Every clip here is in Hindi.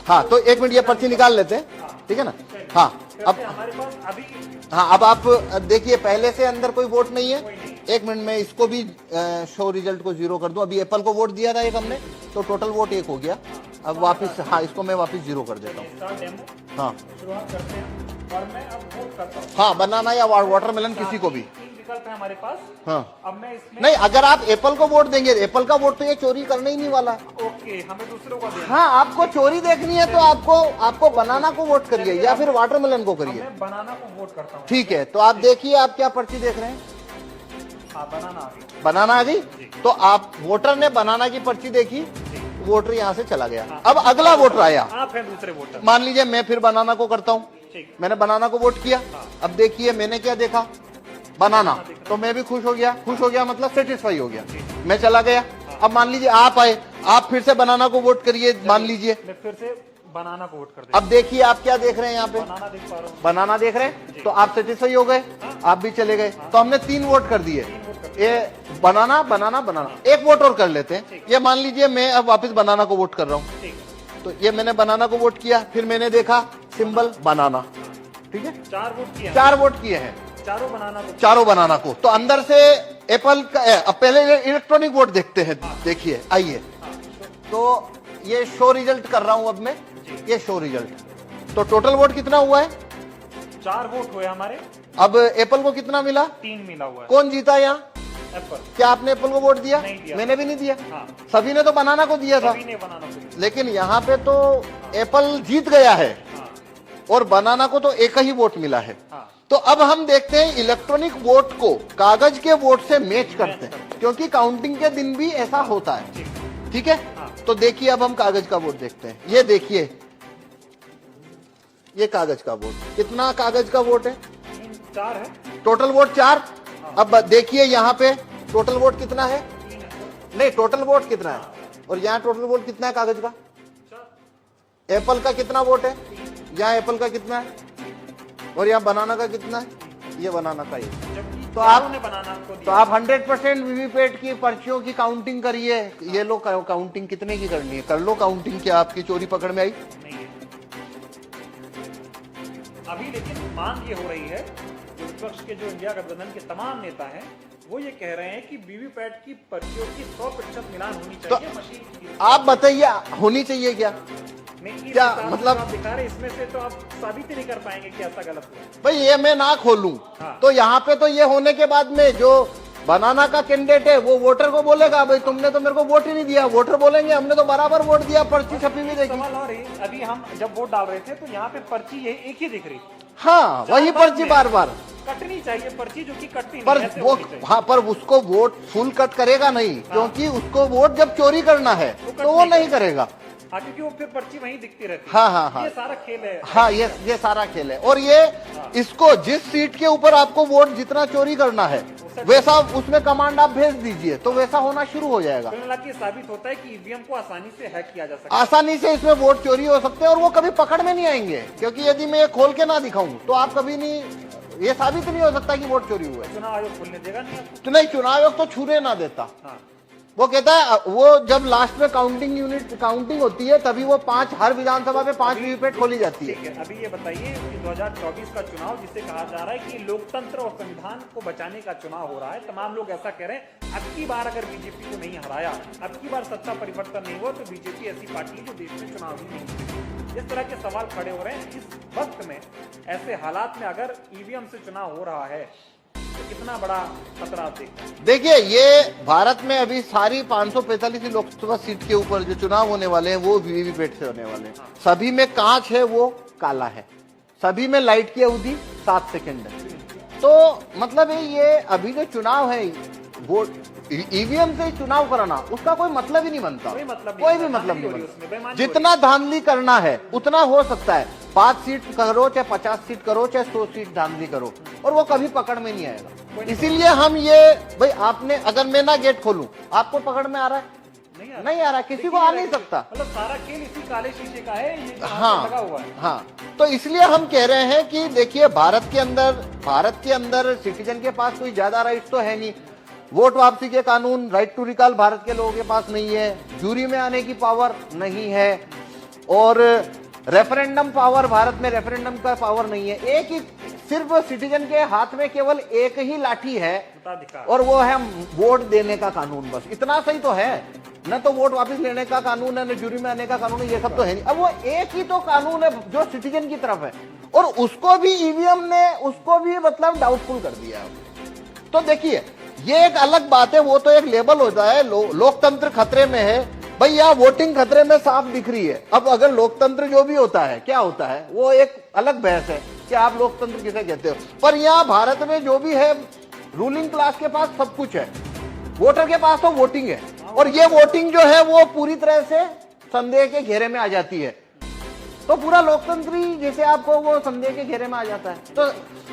हाँ तो एक मिनट ये पर्ची निकाल लेते हैं, ठीक है ना। हाँ अब हमारे पास अभी हाँ अब आप देखिए पहले से अंदर कोई वोट नहीं है। एक मिनट में इसको भी शो रिजल्ट को 0 कर दूं। अभी एप्पल को वोट दिया था एक हमने, तो टोटल वोट 1 हो गया। अब वापस हाँ इसको मैं वापस 0 कर देता हूँ। स्टार्ट डेमो हाँ शुरुआत करते हैं और मैं अब वोट करता हूँ। हाँ बनाना या वाटरमेलन किसी को भी। 3 विकल्प है हमारे पास। हाँ अब मैं इसमें नहीं, अगर आप एप्पल को वोट देंगे, एप्पल का वोट तो ये चोरी करने ही नहीं वाला है। ओके, हमें दूसरों को देना। हाँ आपको चोरी देखनी है तो आपको बनाना को वोट करिए या फिर वाटरमेलन को करिए। मैं बनाना को वोट करता हूँ। ठीक है तो आप देखिए आप क्या पर्ची देख रहे हैं। हाँ बनाना आ गई। बनाना आ गई। तो आप वोटर ने बनाना की पर्ची देखी, वोटर यहाँ से चला गया। अब अगला वोटर आया, आप हैं दूसरे वोटर। मान लीजिए मैं फिर बनाना को करता हूँ। ठीक। मैंने बनाना को वोट किया। अब देखिए मैंने क्या देखा, बनाना, तो मैं भी खुश हो गया। खुश हो गया मतलब सेटिस्फाई हो गया, मैं चला गया। अब मान लीजिए आप आए, आप फिर से बनाना को वोट करिए, मान लीजिए। मैं फिर से बनाना को वोट कर देता अब देखिए आप क्या देख रहे हैं यहाँ पे, हूँ। बनाना देख पा रहा हूँ। बनाना देख रहे हैं, तो आप सेटिस्फाई हो गए, आप भी चले गए। तो हमने 3 वोट कर दिए, ये बनाना बनाना बनाना। एक वोट और कर लेते हैं। ये मान लीजिए मैं अब वापस बनाना को वोट कर रहा हूँ, ठीक। तो ये मैंने बनाना को वोट किया, फिर मैंने देखा सिंबल बनाना, ठीक है। 4 वोट किए हैं। 4 वोट किए हैं, चारों बनाना को। चारों बनाना को। तो अंदर से एप्पल का अब पहले इलेक्ट्रॉनिक वोट देखते हैं। देखिए आइए, तो ये शो रिजल्ट कर रहा हूं अब मैं, ये शो रिजल्ट। तो टोटल वोट कितना हुआ है, 4 वोट हुए हमारे। अब एप्पल को कितना मिला, 3 मिला हुआ है। कौन जीता यहाँ। एप्पल। क्या आपने एप्पल को वोट दिया, नहीं दिया। मैंने भी नहीं दिया। हाँ। सभी ने तो बनाना को दिया था, सभी ने बनाना को दिया। लेकिन यहाँ पे तो एप्पल जीत गया है हाँ। और बनाना को तो एक ही वोट मिला है। हाँ। तो अब हम देखते हैं इलेक्ट्रॉनिक वोट को कागज के वोट से मैच करते हैं, क्योंकि काउंटिंग के दिन भी ऐसा होता है, ठीक है। हाँ। तो देखिए अब हम कागज का वोट देखते हैं। ये देखिए, ये कागज का वोट, कितना कागज का वोट है, 4 है। Total vote 4। अब देखिए यहाँ पे टोटल वोट कितना है, नहीं टोटल वोट कितना है, और यहाँ टोटल वोट कितना है कागज का। एप्पल का कितना वोट है, यहाँ एप्पल का कितना है, और यहाँ बनाना का कितना है, ये बनाना का ही। तो आप ने बनाना को तो दिया। आप 100% वीवीपैट की पर्चियों की काउंटिंग करिए। ये लो काउंटिंग कितने की करनी है, कर लो काउंटिंग। क्या आपकी चोरी पकड़ में आई। नहीं है अभी, लेकिन मांग ये हो रही है, जो विपक्ष के जो इंडिया गठबंधन के तमाम नेता हैं वो ये कह रहे हैं कि वीवीपैट की पर्चियों की 100% मिलान होनी चाहिए मशीन की। आप बताइए होनी चाहिए क्या, नहीं, क्या इस मतलब आप दिखा रहे, इसमें से तो आप साबित ही नहीं कर पाएंगे कि ऐसा गलत हुआ। भाई ये मैं ना खोलूं। हाँ। तो यहाँ पे तो ये होने के बाद में जो बनाना का कैंडिडेट है वो वोटर को बोलेगा भाई तुमने तो मेरे को वोट ही नहीं दिया। वोटर बोलेंगे हमने तो बराबर वोट दिया, पर्ची छपी हुई देखी। सवाल और है, अभी हम जब वोट डाल रहे थे तो यहाँ पे पर्ची ये एक ही दिख रही, हाँ वही पर्ची बार बार कटनी चाहिए पर्ची, जो कि कटती पर नहीं, ऐसे वो होनी चाहिए। हाँ पर उसको वोट फुल कट करेगा नहीं, क्योंकि उसको वोट जब चोरी करना है तो वो नहीं करेगा। हाँ, क्योंकि वो फिर पर्ची वहीं दिखती रहती है। हाँ हाँ हाँ ये सारा खेल है। हाँ ये सारा खेल है। और ये इसको जिस सीट के ऊपर आपको वोट जितना चोरी करना है वैसा उसमें कमांड आप भेज दीजिए तो वैसा होना शुरू हो जाएगा। कुल मिलाकर ये साबित होता है कि ईवीएम को आसानी से हैक किया जा सकता है। आसानी से इसमें वोट चोरी हो सकते हैं और वो कभी पकड़ में नहीं आएंगे, क्योंकि यदि मैं ये खोल के ना दिखाऊं तो आप कभी नहीं, ये साबित नहीं हो सकता कि वोट चोरी हुआ है। चुनाव आयोग खोलने देगा नहीं आपको। तो नहीं, चुनाव आयोग तो छूने ना देता। हाँ। वो कहता है वो जब लास्ट में काउंटिंग होती है तभी वो 5 हर विधानसभा में 5 वीवीपैट खोली जाती है। ठीक है, अभी ये बताइए कि 2024 का चुनाव, जिसे कहा जा रहा है कि लोकतंत्र और संविधान को बचाने का चुनाव हो रहा है, तमाम लोग ऐसा कह रहे हैं अब की बार अगर बीजेपी को नहीं हराया, अब की बार सत्ता परिवर्तन नहीं हुआ तो बीजेपी ऐसी पार्टी है जो देश में चुनाव ही नहीं जीतेगी। इस तरह के सवाल खड़े हो रहे हैं। इस वक्त में ऐसे हालात में अगर ईवीएम से चुनाव हो रहा है तो कितना बड़ा खतरा आप देखते हैं। देखिए ये भारत में अभी सारी 545 लोकसभा सीट के ऊपर जो चुनाव होने वाले हैं वो वीवीपैट से होने वाले हैं। सभी में कांच है, वो काला है, सभी में लाइट की अवधि 7 सेकंड है। तो मतलब ये अभी जो चुनाव है वो ईवीएम से चुनाव कराना उसका कोई मतलब ही नहीं बनता, कोई भी मतलब नहीं बनता। जितना धांधली करना है उतना हो सकता है, 5 सीट करो चाहे 50 सीट करो चाहे 100 सीट धांधली करो, और वो कभी पकड़ में नहीं आएगा। इसीलिए हम ये भाई आपने अगर मैं ना गेट खोलूं आपको पकड़ में आ रहा है, नहीं आ रहा, किसी को आ नहीं सकता। मतलब सारा खेल इसी काले शीशे का है, ये हाँ लगा हुआ है। हाँ, तो इसलिए हम कह रहे हैं कि देखिए भारत के अंदर सिटीजन के पास कोई ज्यादा राइट तो है नहीं। वोट वापसी के कानून, राइट टू रिकॉल भारत के लोगों के पास नहीं है, जूरी में आने की पावर नहीं है, और रेफरेंडम पावर, भारत में रेफरेंडम का पावर नहीं है। एक ही सिर्फ सिटीजन के हाथ में केवल एक ही लाठी है मताधिकार। और वो है वोट देने का कानून, बस इतना सही तो है। न तो वोट वापस लेने का कानून है, न जुरी में आने का कानून है, ये सब तो है नहीं। अब वो एक ही तो कानून है जो सिटीजन की तरफ है, और उसको भी ईवीएम ने उसको भी मतलब डाउटफुल कर दिया। तो देखिए ये एक अलग बात है, वो तो एक लेबल होता है, लोकतंत्र खतरे में है। भाई यहाँ वोटिंग खतरे में साफ दिख रही है। अब अगर लोकतंत्र जो भी होता है क्या होता है, वो एक अलग बहस है कि आप लोकतंत्र किसे कहते हो। पर यहाँ भारत में जो भी है, रूलिंग क्लास के पास सब कुछ है, वोटर के पास तो वोटिंग है, और ये वोटिंग जो है वो पूरी तरह से संदेह के घेरे में आ जाती है। तो पूरा लोकतंत्र ही जैसे आपको वो संदेह के घेरे में आ जाता है।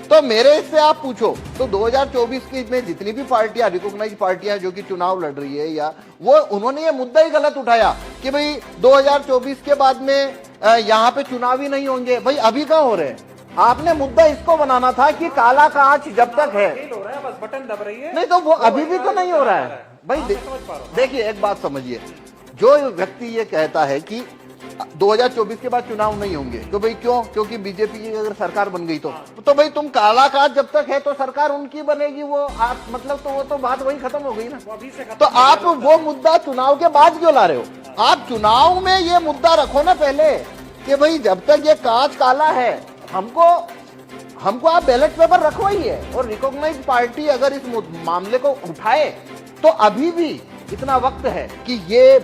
तो मेरे से आप पूछो तो 2024 की में जितनी भी पार्टियां, रिकॉग्नाइज पार्टियां जो कि चुनाव लड़ रही है, या वो उन्होंने ये मुद्दा ही गलत उठाया कि भाई 2024 के बाद में यहाँ पे चुनाव ही नहीं होंगे। भाई अभी कहाँ हो रहे हैं? आपने मुद्दा इसको बनाना था कि काला कांच जब तक है, हो रहा है, बस बटन दब रही है, नहीं तो वो अभी भी तो नहीं हो रहा है। भाई देखिए एक बात समझिए, जो व्यक्ति ये कहता है कि 2024 के बाद चुनाव नहीं होंगे, तो भाई क्यों? क्योंकि बीजेपी की अगर सरकार बन गई तो भाई तुम काला कांच जब तक है तो सरकार उनकी बनेगी, वो आप मतलब तो वो तो बात वही खत्म हो गई ना। तो आप वो मुद्दा चुनाव के बाद क्यों ला रहे हो? आप चुनाव में ये मुद्दा रखो ना पहले कि भाई जब तक ये कांच काला है, हमको आप बैलेट पेपर रखवाइए। और रिकॉग्नाइज पार्टी अगर इस मामले को उठाए तो अभी भी इतना वक्त है कि ये